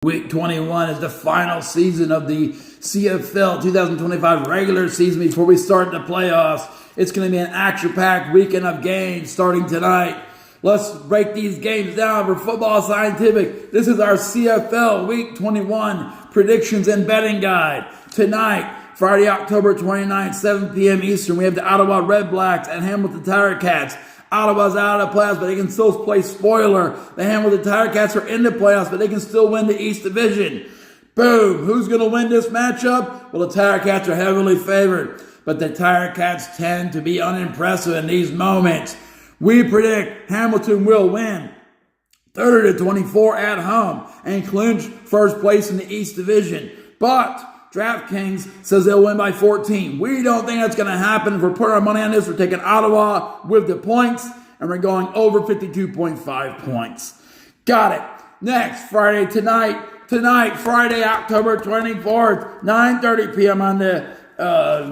Week 21 is the final season of the CFL 2025 regular season before we start the playoffs. It's going to be an action-packed weekend of games starting tonight. Let's break these games down for Football Scientific. This is our CFL Week 21 predictions and betting guide. Tonight, Friday, October 29th, 7 p.m. Eastern, we have the Ottawa Redblacks and Hamilton Tiger Cats. Ottawa's out of the playoffs, but they can still play spoiler. The Hamilton Tiger Cats are in the playoffs, but they can still win the East Division. Boom! Who's going to win this matchup? Well, the Tiger Cats are heavily favored, but the Tiger Cats tend to be unimpressive in these moments. We predict Hamilton will win 30-24 at home and clinch first place in the East Division. But DraftKings says they'll win by 14. We don't think that's going to happen. If we're putting our money on this, we're taking Ottawa with the points, and we're going over 52.5 points. Got it. Next, Friday, Friday, October 24th, 9:30 p.m. on the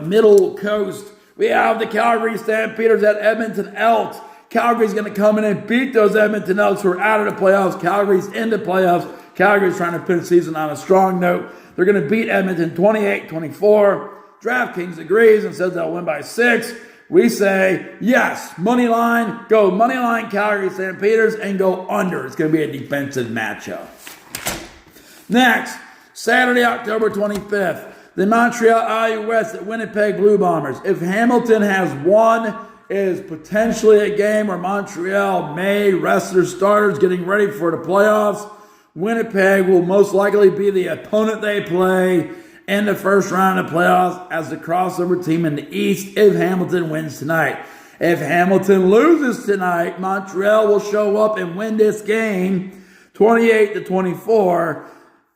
Middle Coast. We have the Calgary Stampeders at Edmonton Elks. Calgary's going to come in and beat those Edmonton Elks who are out of the playoffs. Calgary's in the playoffs. Calgary's trying to finish the season on a strong note. They're going to beat Edmonton 28-24. DraftKings agrees and says they'll win by 6. We say, yes, Moneyline, go Moneyline, Calgary Stampeders, and go under. It's going to be a defensive matchup. Next, Saturday, October 25th, the Montreal Alouettes at Winnipeg Blue Bombers. If Hamilton has won, it is potentially a game where Montreal may rest their starters getting ready for the playoffs. Winnipeg will most likely be the opponent they play in the first round of playoffs as the crossover team in the East if Hamilton wins tonight. If Hamilton loses tonight, Montreal will show up and win this game 28-24.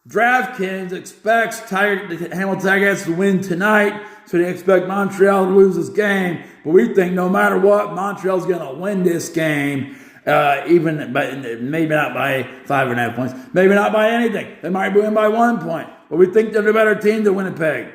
DraftKings expects Hamilton Tigers to win tonight, so they expect Montreal to lose this game. But we think no matter what, Montreal's going to win this game. Maybe not by 5.5 points, maybe not by anything. They might win by 1 point, but we think they're the better team than Winnipeg.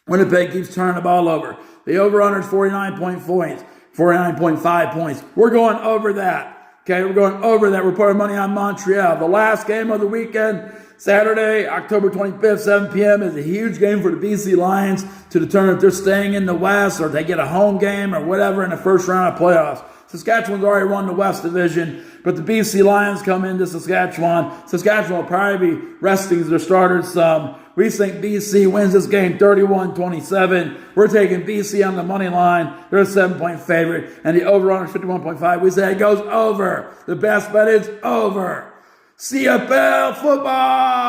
Winnipeg keeps turning the ball over. The over-under is 49.5 points. We're going over that. Okay, we're going over that. We're putting money on Montreal. The last game of the weekend, Saturday, October 25th, 7 p.m. is a huge game for the BC Lions to determine if they're staying in the West or if they get a home game or whatever in the first round of playoffs. Saskatchewan's already won the West Division, but the BC Lions come into Saskatchewan. Saskatchewan will probably be resting their starters some. We think BC wins this game 31-27. We're taking BC on the money line. They're a 7-point favorite, and the over-under is 51.5. We say it goes over. The best bet is over. CFL football!